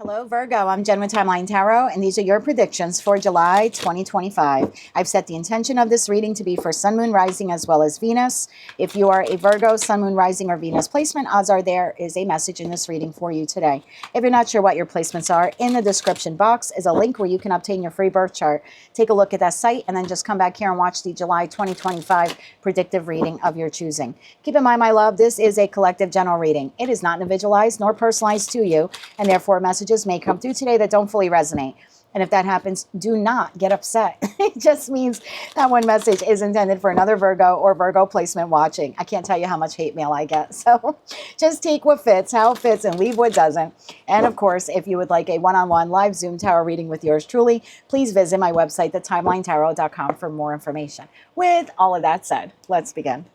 Hello Virgo, I'm Jen with Timeline Tarot, and these are your predictions for July 2025. I've set the intention of this reading to be for Sun, Moon, Rising, as well as Venus. If you are a Virgo, Sun, Moon, Rising, or Venus placement, odds are there is a message in this reading for you today. If you're not sure what your placements are, in the description box is a link where you can obtain your free birth chart. Take a look at that site and then just come back here and watch the July 2025 predictive reading of your choosing. Keep in mind, my love, this is a collective general reading. It is not individualized nor personalized to you, and therefore messages may come through today that don't fully resonate. And if that happens, do not get upset. It just means that one message is intended for another Virgo or Virgo placement watching. I can't tell you how much hate mail I get. So just take what fits, how it fits, and leave what doesn't. And of course, if you would like a one-on-one live Zoom tarot reading with yours truly, please visit my website, thetimelinetaro.com, for more information. With all of that said, let's begin.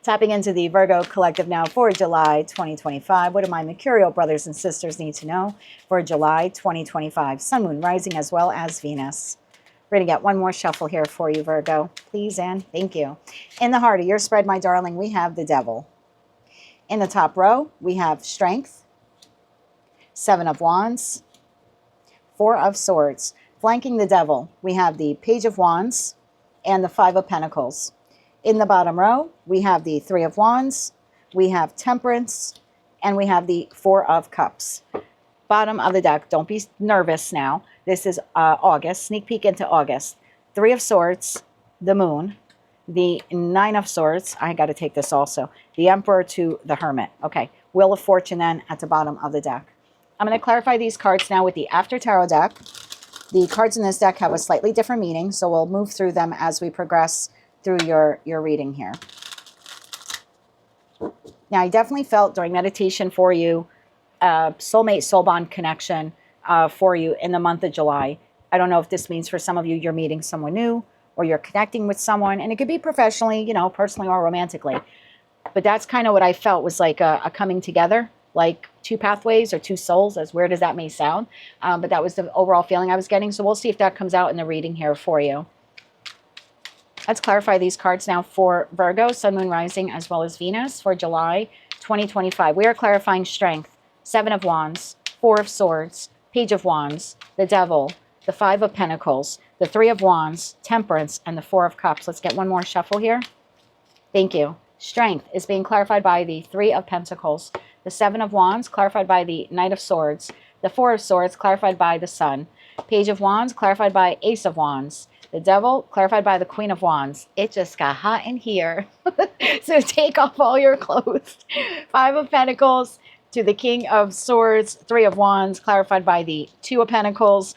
Tapping into the Virgo collective now for July 2025. What do my Mercurial brothers and sisters need to know for July 2025? Sun, Moon, Rising, as well as Venus. We're going to get one more shuffle here for you, Virgo. Please and thank you. In the heart of your spread, my darling, we have the Devil. In the top row, we have Strength, Seven of Wands, Four of Swords. Flanking the Devil, we have the Page of Wands and the Five of Pentacles. In the bottom row, we have the Three of Wands, we have Temperance, and we have the Four of Cups. Bottom of the deck, don't be nervous now. This is August, sneak peek into August. Three of Swords, the Moon, the Nine of Swords. I got to take this also. The Emperor to the Hermit. Okay, Wheel of Fortune then at the bottom of the deck. I'm going to clarify these cards now with the After Tarot deck. The cards in this deck have a slightly different meaning, so we'll move through them as we progress through your reading here. Now, I definitely felt during meditation for you, soulmate, soul bond connection for you in the month of July. I don't know if this means for some of you, you're meeting someone new or you're connecting with someone, and it could be professionally, you know, personally or romantically. But that's kind of what I felt was like a coming together, like two pathways or two souls, as weird as that may sound. But that was the overall feeling I was getting. So we'll see if that comes out in the reading here for you. Let's clarify these cards now for Virgo, Sun, Moon, Rising, as well as Venus for July 2025. We are clarifying Strength, Seven of Wands, Four of Swords, Page of Wands, the Devil, the Five of Pentacles, the Three of Wands, Temperance, and the Four of Cups. Let's get one more shuffle here. Thank you. Strength is being clarified by the Three of Pentacles, the Seven of Wands clarified by the Knight of Swords, the Four of Swords clarified by the Sun, Page of Wands clarified by Ace of Wands, the Devil clarified by the Queen of Wands. It just got hot in here. So take off all your clothes. Five of Pentacles to the King of Swords. Three of Wands clarified by the Two of Pentacles.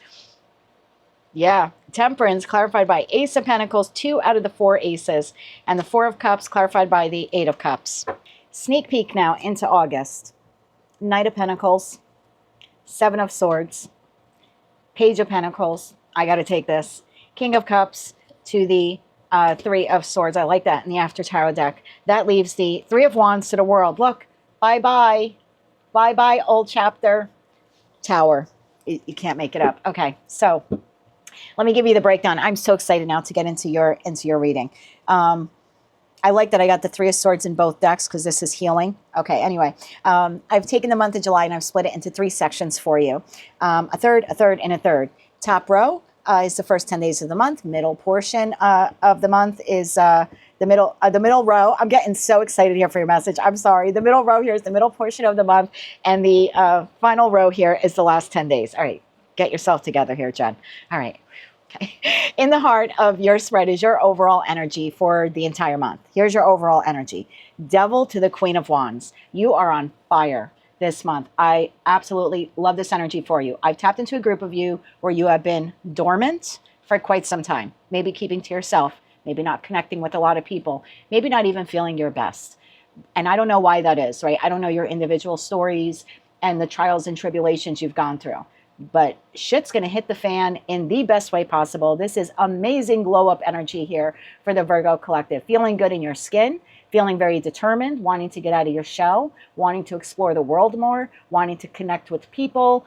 Yeah. Temperance clarified by Ace of Pentacles. Two out of the four aces. And the Four of Cups clarified by the Eight of Cups. Sneak peek now into August. Knight of Pentacles. Seven of Swords. Page of Pentacles. I got to take this. King of Cups to the Three of Swords. I like that in the After Tarot deck. That leaves the Three of Wands to the world. Look, bye-bye. Bye-bye, old chapter. Tower. You can't make it up. Okay, so let me give you the breakdown. I'm so excited now to get into your reading. I like that I got the Three of Swords in both decks because this is healing. Okay, anyway, I've taken the month of July and I've split it into three sections for you. A third, and a third. Top row is the first 10 days of the month. Middle portion of the month is the middle row. I'm getting so excited here for your message. I'm sorry. The middle row here is the middle portion of the month. And the final row here is the last 10 days. All right. Get yourself together here, Jen. All right. Okay. In the heart of your spread is your overall energy for the entire month. Here's your overall energy. Devil to the Queen of Wands. You are on fire this month. I absolutely love this energy for you. I've tapped into a group of you where you have been dormant for quite some time, maybe keeping to yourself, maybe not connecting with a lot of people, maybe not even feeling your best. And I don't know why that is, right? I don't know your individual stories and the trials and tribulations you've gone through, but shit's going to hit the fan in the best way possible. This is amazing glow up energy here for the Virgo collective. Feeling good in your skin, feeling very determined, wanting to get out of your shell, wanting to explore the world more, wanting to connect with people.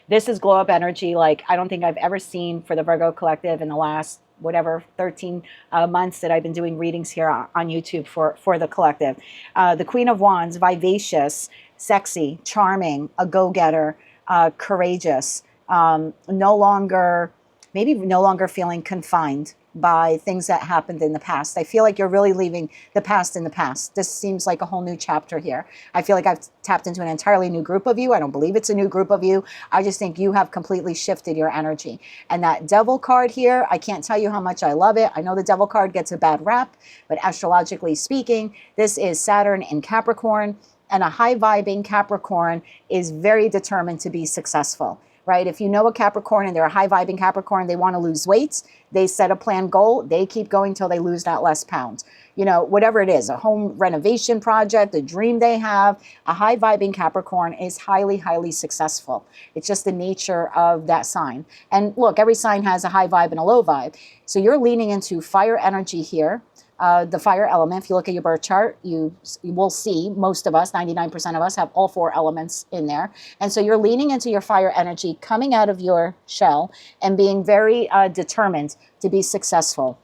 This is glow up energy like I don't think I've ever seen for the Virgo collective in the last whatever 13 months that I've been doing readings here on YouTube for the collective. The Queen of Wands, vivacious, sexy, charming, a go-getter, courageous, no longer feeling confined by things that happened in the past. I feel like you're really leaving the past in the past. This seems like a whole new chapter here. I feel like I've tapped into an entirely new group of you. I don't believe it's a new group of you. I just think you have completely shifted your energy. And that Devil card here, I can't tell you how much I love it. I know the Devil card gets a bad rap, but astrologically speaking, this is Saturn in Capricorn, and a high-vibing Capricorn is very determined to be successful. Right? If you know a Capricorn and they're a high-vibing Capricorn, they want to lose weight, they set a planned goal, they keep going till they lose that last pound. You know, whatever it is, a home renovation project, a dream they have, a high-vibing Capricorn is highly, highly successful. It's just the nature of that sign. And look, every sign has a high vibe and a low vibe. So you're leaning into fire energy here. The fire element, if you look at your birth chart, you will see most of us, 99% of us, have all 4 elements in there. And so you're leaning into your fire energy, coming out of your shell and being very determined to be successful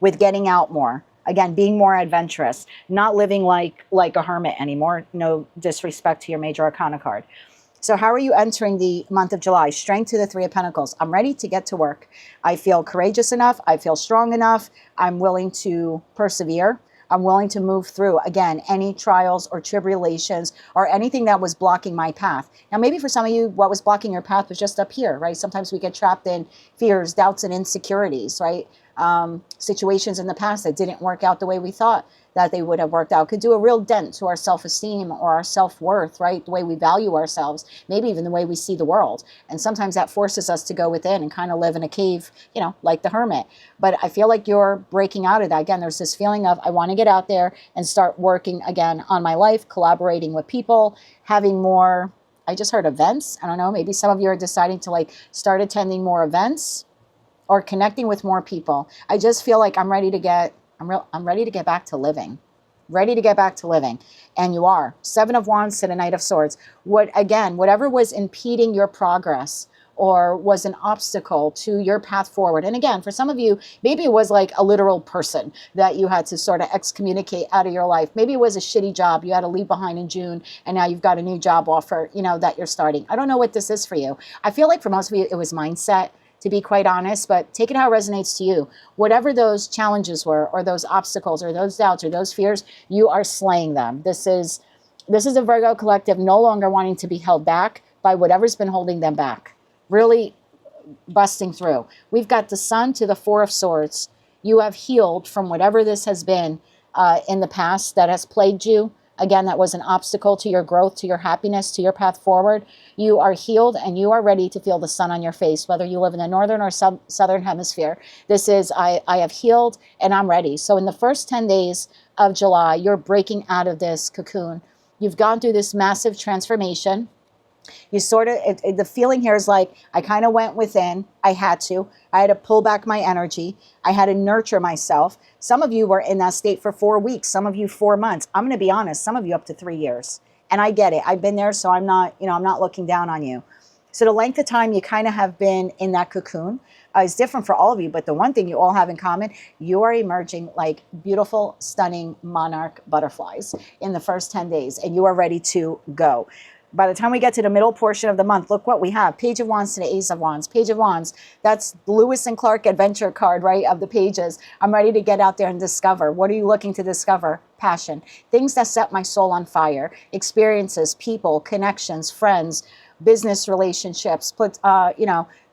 with getting out more. Again, being more adventurous, not living like a hermit anymore. No disrespect to your major arcana card. So how are you entering the month of July? Strength to the 3 of Pentacles. I'm ready to get to work. I feel courageous enough. I feel strong enough. I'm willing to persevere. I'm willing to move through, again, any trials or tribulations or anything that was blocking my path. Now, maybe for some of you, what was blocking your path was just up here, right? Sometimes we get trapped in fears, doubts, and insecurities, right? Situations in the past that didn't work out the way we thought that they would have worked out could do a real dent to our self-esteem or our self-worth, right? The way we value ourselves, maybe even the way we see the world. And sometimes that forces us to go within and kind of live in a cave, you know, like the hermit. But I feel like you're breaking out of that. Again, there's this feeling of, I want to get out there and start working again on my life, collaborating with people, having more, I just heard events. I don't know, maybe some of you are deciding to like start attending more events or connecting with more people. I just feel like I'm ready to get back to living. Ready to get back to living. And you are. 7 of Wands to the Knight of Swords. Whatever was impeding your progress or was an obstacle to your path forward. And again, for some of you, maybe it was like a literal person that you had to sort of excommunicate out of your life. Maybe it was a shitty job you had to leave behind in June, and now you've got a new job offer, you know, that you're starting. I don't know what this is for you. I feel like for most of you, it was mindset, to be quite honest, but take it how it resonates to you. Whatever those challenges were, or those obstacles, or those doubts, or those fears, you are slaying them. This is a Virgo collective no longer wanting to be held back by whatever's been holding them back. Really busting through. We've got the Sun to the 4 of Swords. You have healed from whatever this has been in the past that has plagued you. Again, that was an obstacle to your growth, to your happiness, to your path forward. You are healed and you are ready to feel the sun on your face, whether you live in the northern or southern hemisphere. This is, I have healed and I'm ready. So in the first 10 days of July, you're breaking out of this cocoon. You've gone through this massive transformation. You sort of, the feeling here is like, I kind of went within. I had to pull back my energy. I had to nurture myself. Some of you were in that state for 4 weeks. Some of you 4 months. I'm going to be honest. Some of you up to 3 years. And I get it. I've been there. So I'm not looking down on you. So the length of time you kind of have been in that cocoon is different for all of you. But the one thing you all have in common, you are emerging like beautiful, stunning monarch butterflies in the first 10 days. And you are ready to go. By the time we get to the middle portion of the month, look what we have. Page of Wands to the Ace of Wands. Page of Wands, that's Lewis and Clark adventure card, right, of the pages. I'm ready to get out there and discover. What are you looking to discover? Passion. Things that set my soul on fire. Experiences, people, connections, friends, business relationships,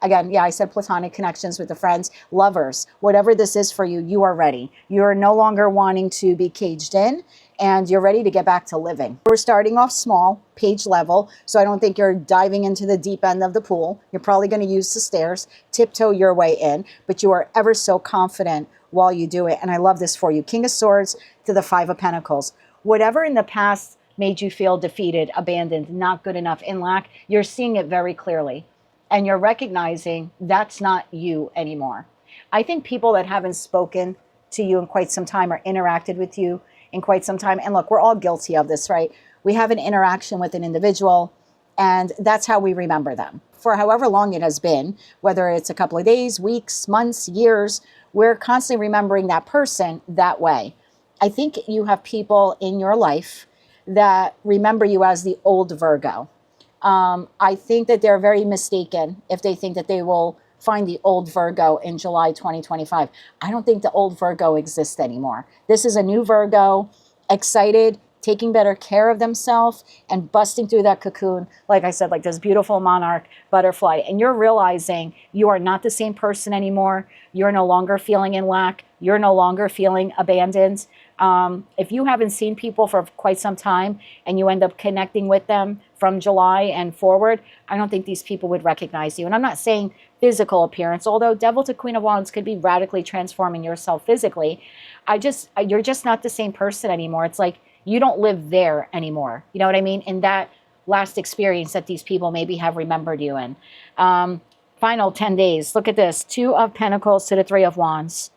again, yeah, I said platonic connections with the friends, lovers. Whatever this is for you, you are ready. You're no longer wanting to be caged in, and you're ready to get back to living. We're starting off small, page level, so I don't think you're diving into the deep end of the pool. You're probably going to use the stairs, tiptoe your way in, but you are ever so confident while you do it, and I love this for you. King of Swords to the 5 of Pentacles. Whatever in the past made you feel defeated, abandoned, not good enough, in lack, you're seeing it very clearly, and you're recognizing that's not you anymore. I think people that haven't spoken to you in quite some time or interacted with you in quite some time. And look, we're all guilty of this, right? We have an interaction with an individual And that's how we remember them. For however long it has been, whether it's a couple of days, weeks, months, years, we're constantly remembering that person that way. I think you have people in your life that remember you as the old Virgo. I think that they're very mistaken if they think that they will find the old Virgo in July 2025. I don't think the old Virgo exists anymore. This is a new Virgo, excited, taking better care of themselves and busting through that cocoon, like I said, like this beautiful monarch butterfly. And you're realizing you are not the same person anymore. You're no longer feeling in lack. You're no longer feeling abandoned. If you haven't seen people for quite some time and you end up connecting with them from July and forward, I don't think these people would recognize you. And I'm not saying physical appearance, although Devil to Queen of Wands could be radically transforming yourself physically. You're just not the same person anymore. It's like you don't live there anymore. You know what I mean? In that last experience that these people maybe have remembered you in. Final 10 days. Look at this. 2 of Pentacles to the 3 of Wands.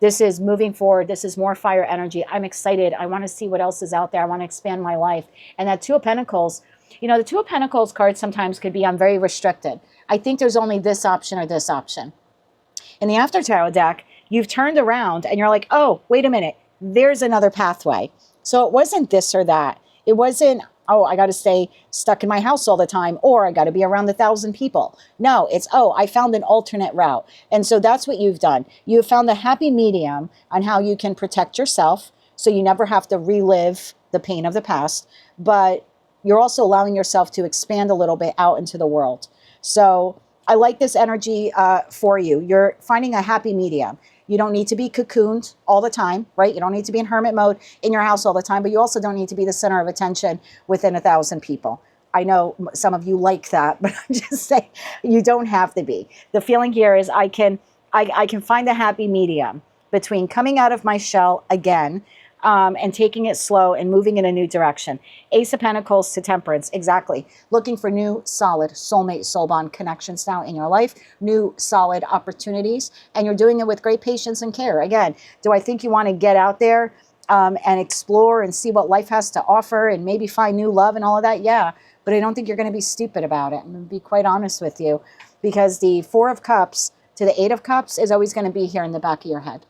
This is moving forward. This is more fire energy. I'm excited. I want to see what else is out there. I want to expand my life. And that 2 of Pentacles, you know, the 2 of Pentacles card sometimes could be, I'm very restricted. I think there's only this option or this option. In the After Tarot deck, you've turned around and you're like, oh, wait a minute. There's another pathway. So it wasn't this or that. It wasn't, oh, I got to stay stuck in my house all the time, or I got to be around 1,000 people. No, it's, oh, I found an alternate route. And so that's what you've done. You've found the happy medium on how you can protect yourself so you never have to relive the pain of the past, but you're also allowing yourself to expand a little bit out into the world. So I like this energy for you. You're finding a happy medium. You don't need to be cocooned all the time, right? You don't need to be in hermit mode in your house all the time, but you also don't need to be the center of attention within 1,000 people. I know some of you like that, but I'm just saying you don't have to be. The feeling here is I can find a happy medium between coming out of my shell again and taking it slow and moving in a new direction. Ace of Pentacles to Temperance, exactly. Looking for new, solid soulmate, soul bond connections now in your life, new, solid opportunities, and you're doing it with great patience and care. Again, do I think you want to get out there and explore and see what life has to offer and maybe find new love and all of that? Yeah, but I don't think you're going to be stupid about it. I'm going to be quite honest with you, because the 4 of Cups to the 8 of Cups is always going to be here in the back of your head.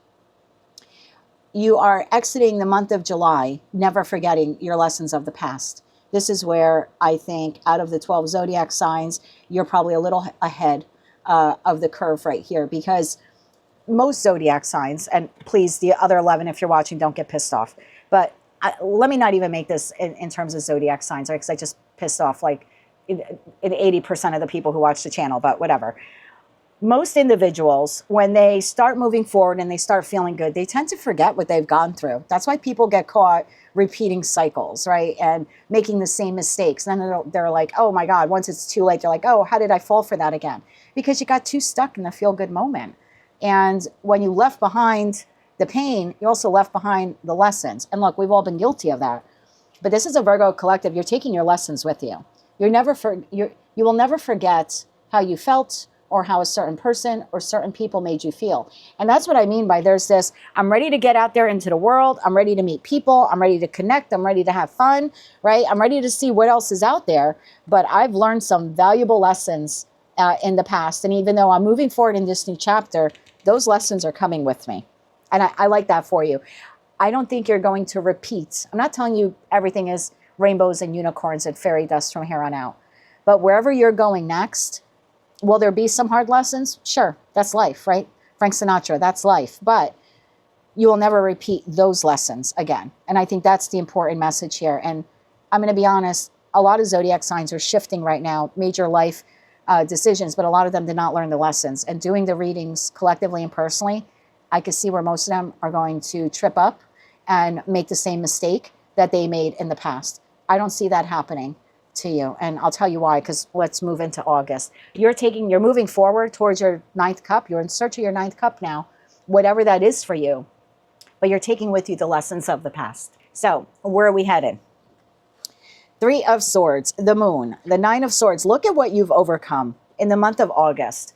You are exiting the month of July, never forgetting your lessons of the past. This is where I think out of the 12 zodiac signs, you're probably a little ahead of the curve right here, because most zodiac signs, and please, the other 11, if you're watching, don't get pissed off. But let me not even make this in terms of zodiac signs, right? Because I just pissed off like 80% of the people who watch the channel, but whatever. Most individuals, when they start moving forward and they start feeling good, they tend to forget what they've gone through. That's why people get caught repeating cycles, right? And making the same mistakes. And then they're like, oh my God, once it's too late, they're like, oh, how did I fall for that again? Because you got too stuck in the feel-good moment. And when you left behind the pain, you also left behind the lessons. And look, we've all been guilty of that. But this is a Virgo collective. You're taking your lessons with you. You will never forget how you felt, or how a certain person or certain people made you feel. And that's what I mean by there's this, I'm ready to get out there into the world. I'm ready to meet people. I'm ready to connect. I'm ready to have fun, right? I'm ready to see what else is out there. But I've learned some valuable lessons in the past. And even though I'm moving forward in this new chapter, those lessons are coming with me. And I like that for you. I don't think you're going to repeat. I'm not telling you everything is rainbows and unicorns and fairy dust from here on out. But wherever you're going next, will there be some hard lessons? Sure, that's life, right? Frank Sinatra, that's life. But you will never repeat those lessons again. And I think that's the important message here. And I'm going to be honest, a lot of zodiac signs are shifting right now, major life decisions, but a lot of them did not learn the lessons. And doing the readings collectively and personally, I can see where most of them are going to trip up and make the same mistake that they made in the past. I don't see that happening to you. And I'll tell you why, because let's move into August. You're moving forward towards your 9th cup. You're in search of your 9th cup now, whatever that is for you, but you're taking with you the lessons of the past. So where are we headed? 3 of Swords, the Moon, the 9 of Swords. Look at what you've overcome in the month of August.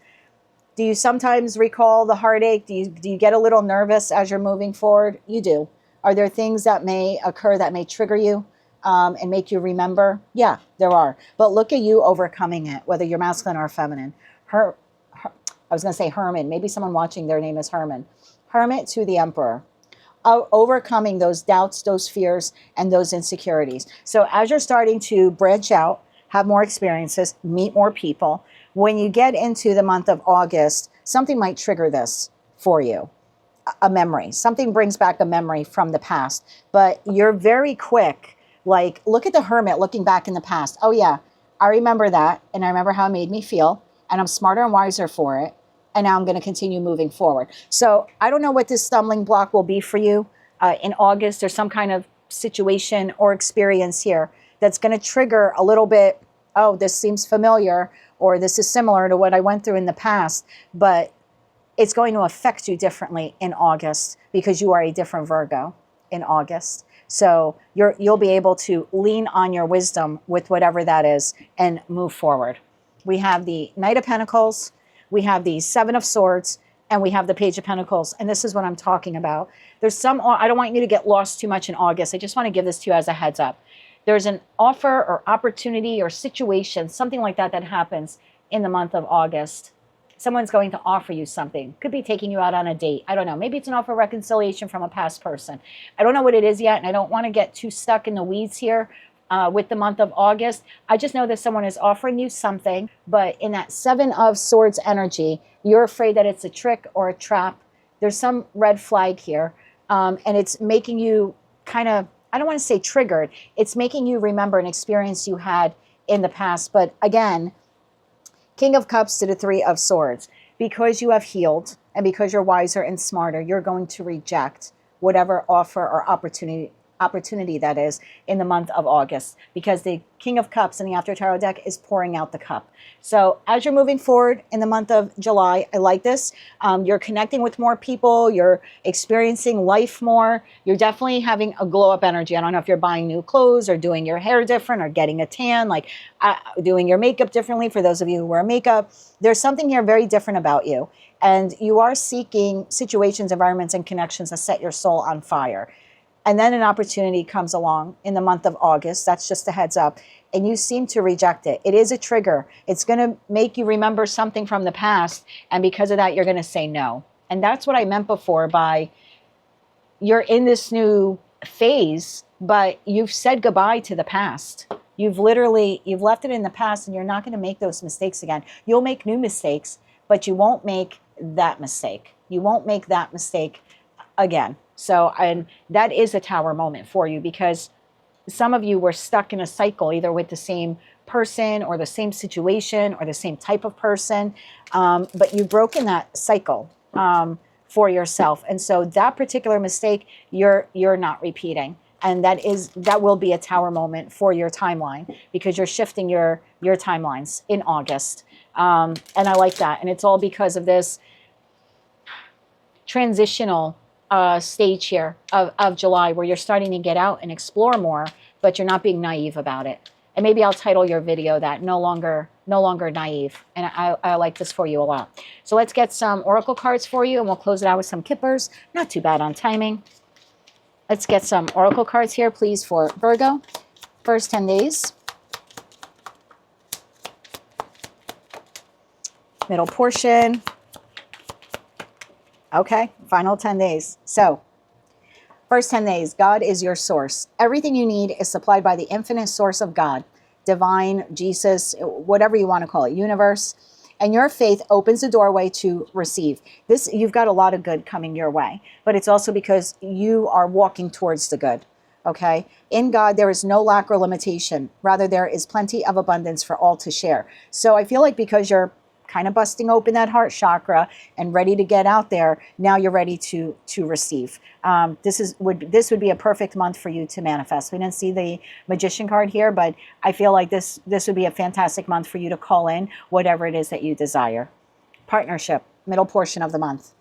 Do you sometimes recall the heartache? Do you get a little nervous as you're moving forward? You do. Are there things that may occur that may trigger you? and make you remember? Yeah, there are. But look at you overcoming it, whether you're masculine or feminine. I was going to say Herman. Maybe someone watching, their name is Herman. Hermit to the Emperor. Overcoming those doubts, those fears, and those insecurities. So as you're starting to branch out, have more experiences, meet more people, when you get into the month of August, something might trigger this for you. A memory. Something brings back a memory from the past. But you're very quick. Like, look at the Hermit looking back in the past. Oh yeah, I remember that. And I remember how it made me feel. And I'm smarter and wiser for it. And now I'm going to continue moving forward. So I don't know what this stumbling block will be for you in August. There's some kind of situation or experience here that's going to trigger a little bit, oh, this seems familiar, or this is similar to what I went through in the past. But it's going to affect you differently in August because you are a different Virgo in August. So you'll be able to lean on your wisdom with whatever that is and move forward. We have the Knight of Pentacles, we have the Seven of Swords, and we have the Page of Pentacles. And this is what I'm talking about. There's some, I don't want you to get lost too much in August. I just want to give this to you as a heads up. There's an offer or opportunity or situation, something like that, that happens in the month of August. Someone's going to offer you something. Could be taking you out on a date. I don't know. Maybe it's an offer of reconciliation from a past person. I don't know what it is yet, and I don't want to get too stuck in the weeds here with the month of August. I just know that someone is offering you something, but in that Seven of Swords energy, you're afraid that it's a trick or a trap. There's some red flag here, and it's making you kind of, I don't want to say triggered. It's making you remember an experience you had in the past. But again, King of Cups to the Three of Swords. Because you have healed and because you're wiser and smarter, you're going to reject whatever offer or opportunity that is in the month of August, because the King of Cups in the After Tarot deck is pouring out the cup. So as you're moving forward in the month of July, I like this. You're connecting with more people. You're experiencing life more. You're definitely having a glow up energy. I don't know if you're buying new clothes or doing your hair different or getting a tan, like doing your makeup differently for those of you who wear makeup. There's something here very different about you. And you are seeking situations, environments, and connections that set your soul on fire. And then an opportunity comes along in the month of August. That's just a heads up. And you seem to reject it. It is a trigger. It's going to make you remember something from the past. And because of that, you're going to say no. And that's what I meant before by you're in this new phase, but you've said goodbye to the past. You've left it in the past, and you're not going to make those mistakes again. You'll make new mistakes, but you won't make that mistake. You won't make that mistake again. So, and that is a tower moment for you, because some of you were stuck in a cycle, either with the same person or the same situation or the same type of person, but you've broken that cycle for yourself. And so that particular mistake, you're not repeating. And that will be a tower moment for your timeline, because you're shifting your timelines in August. And I like that. And it's all because of this transitional stage here of July, where you're starting to get out and explore more, but you're not being naive about it. And maybe I'll title your video that, no longer naive. And I like this for you a lot. So let's get some oracle cards for you, and we'll close it out with some kippers. Not too bad on timing. Let's get some oracle cards here, please, for Virgo. First 10 days. Middle portion. Okay, final 10 days. So, first 10 days, God is your source. Everything you need is supplied by the infinite source of God, divine, Jesus, whatever you want to call it, universe. And your faith opens the doorway to receive. This, you've got a lot of good coming your way, but it's also because you are walking towards the good, okay? In God, there is no lack or limitation. Rather, there is plenty of abundance for all to share. So I feel like because you're kind of busting open that heart chakra and ready to get out there, now you're ready to receive. This would be a perfect month for you to manifest. We didn't see the Magician card here, but I feel like this would be a fantastic month for you to call in whatever it is that you desire. Partnership, middle portion of the month.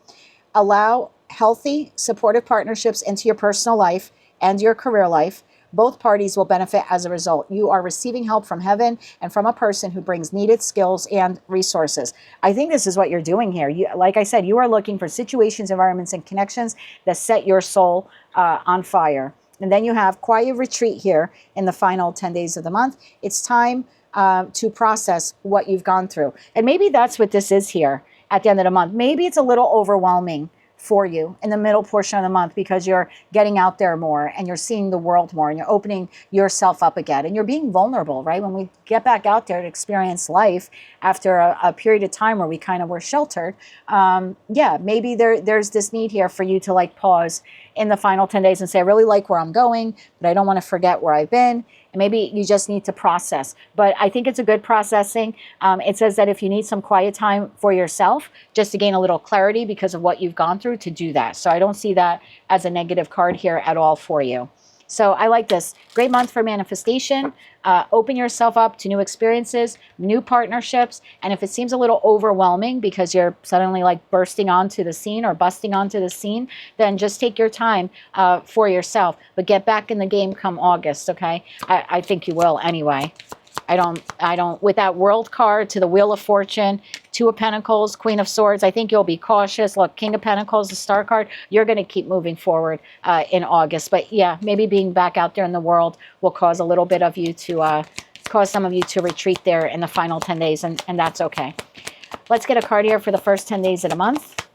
Allow healthy, supportive partnerships into your personal life and your career life. Both parties will benefit as a result. You are receiving help from heaven and from a person who brings needed skills and resources. I think this is what you're doing here. Like I said, you are looking for situations, environments, and connections that set your soul on fire. And then you have quiet retreat here in the final 10 days of the month. It's time to process what you've gone through. And maybe that's what this is here at the end of the month. Maybe it's a little overwhelming for you in the middle portion of the month because you're getting out there more and you're seeing the world more and you're opening yourself up again and you're being vulnerable, right? When we get back out there to experience life after a period of time where we kind of were sheltered, yeah, maybe there's this need here for you to like pause in the final 10 days and say, I really like where I'm going, but I don't want to forget where I've been. And maybe you just need to process. But I think it's a good processing. It says that if you need some quiet time for yourself, just to gain a little clarity because of what you've gone through, to do that. So I don't see that as a negative card here at all for you. So I like this. Great month for manifestation. Open yourself up to new experiences, new partnerships. And if it seems a little overwhelming because you're suddenly like bursting onto the scene or busting onto the scene, then just take your time for yourself. But get back in the game come August, okay? I think you will anyway. I don't, with that World card to the Wheel of Fortune, Two of Pentacles, Queen of Swords, I think you'll be cautious. Look, King of Pentacles, the Star card, you're going to keep moving forward in August. But yeah, maybe being back out there in the world will cause a little bit of you to, cause some of you to retreat there in the final 10 days, and that's okay. Let's get a card here for the first 10 days of the month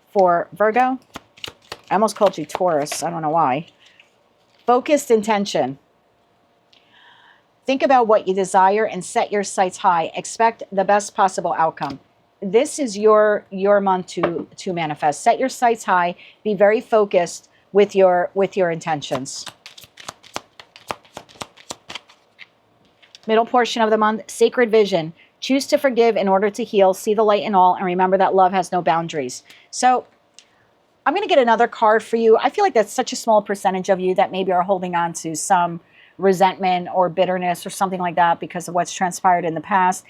for Virgo. I almost called you Taurus. I don't know why. Focused intention. Think about what you desire and set your sights high. Expect the best possible outcome. This is your month to manifest. Set your sights high. Be very focused with your intentions. Middle portion of the month, sacred vision. Choose to forgive in order to heal. See the light in all, and remember that love has no boundaries. So I'm going to get another card for you. I feel like that's such a small percentage of you that maybe are holding on to some resentment or bitterness or something like that because of what's transpired in the past.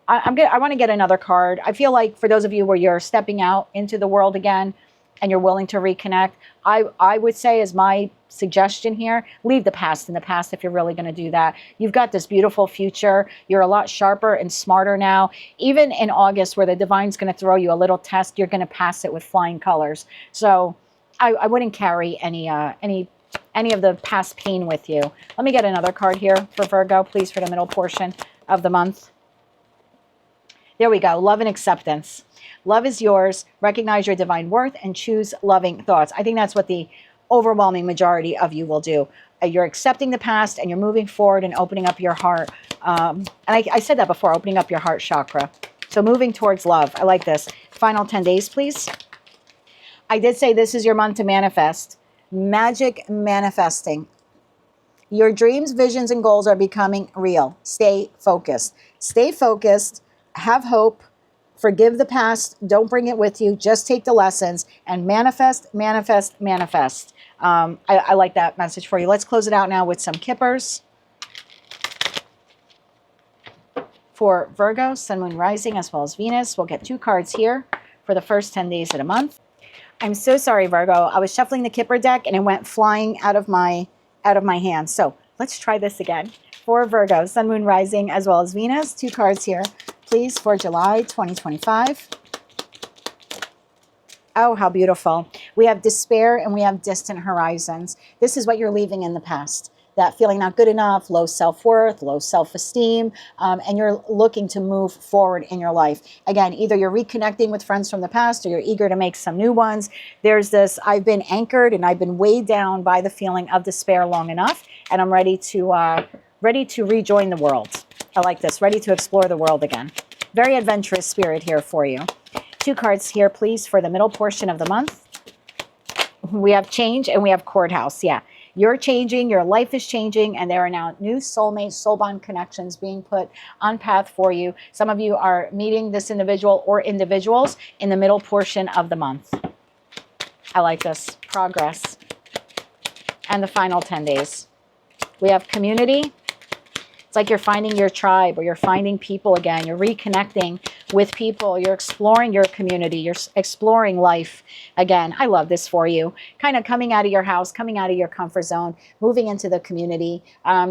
I want to get another card. I feel like for those of you where you're stepping out into the world again and you're willing to reconnect, I would say, as my suggestion here, leave the past in the past if you're really going to do that. You've got this beautiful future. You're a lot sharper and smarter now. Even in August, where the divine's going to throw you a little test, you're going to pass it with flying colors. So I wouldn't carry any of the past pain with you. Let me get another card here for Virgo, please, for the middle portion of the month. There we go. Love and acceptance. Love is yours. Recognize your divine worth and choose loving thoughts. I think that's what the overwhelming majority of you will do. You're accepting the past and you're moving forward and opening up your heart. And I said that before, opening up your heart chakra. So moving towards love. I like this. Final 10 days, please. I did say this is your month to manifest. Magic manifesting. Your dreams, visions, and goals are becoming real. Stay focused. Stay focused. Have hope. Forgive the past. Don't bring it with you. Just take the lessons and manifest, manifest, manifest. I like that message for you. Let's close it out now with some kippers. For Virgo, Sun, Moon, Rising, as well as Venus. We'll get 2 cards here for the first 10 days of the month. I'm so sorry, Virgo. I was shuffling the Kipper deck and it went flying out of my hand. So let's try this again. For Virgo, Sun, Moon, Rising, as well as Venus. 2 cards here, please, for July 2025. Oh, how beautiful. We have despair and we have distant horizons. This is what you're leaving in the past. That feeling not good enough, low self-worth, low self-esteem, and you're looking to move forward in your life. Again, either you're reconnecting with friends from the past or you're eager to make some new ones. There's this, I've been anchored and I've been weighed down by the feeling of despair long enough, and I'm ready to rejoin the world. I like this, ready to explore the world again. Very adventurous spirit here for you. 2 cards here, please, for the middle portion of the month. We have change and we have courthouse, yeah. You're changing, your life is changing, and there are now new soulmate, soul bond connections being put on path for you. Some of you are meeting this individual or individuals in the middle portion of the month. I like this. Progress. And the final 10 days. We have community. It's like you're finding your tribe or you're finding people again. You're reconnecting with people. You're exploring your community. You're exploring life again. I love this for you. Kind of coming out of your house, coming out of your comfort zone, moving into the community,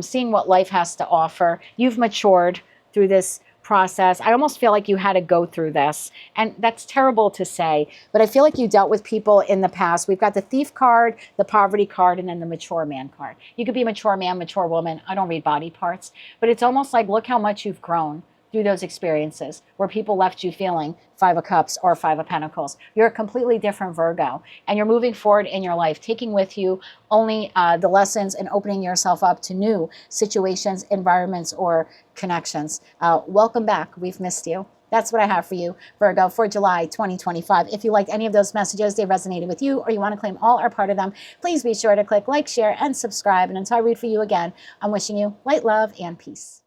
seeing what life has to offer. You've matured through this process. I almost feel like you had to go through this. And that's terrible to say, but I feel like you dealt with people in the past. We've got the thief card, the poverty card, and then the mature man card. You could be a mature man, mature woman. I don't read body parts, but it's almost like, look how much you've grown through those experiences where people left you feeling Five of Cups or Five of Pentacles. You're a completely different Virgo, and you're moving forward in your life, taking with you only the lessons and opening yourself up to new situations, environments, or connections. Welcome back. We've missed you. That's what I have for you, Virgo, for July 2025. If you liked any of those messages, they resonated with you, or you want to claim all or part of them, please be sure to click like, share, and subscribe. And until I read for you again, I'm wishing you light, love, and peace.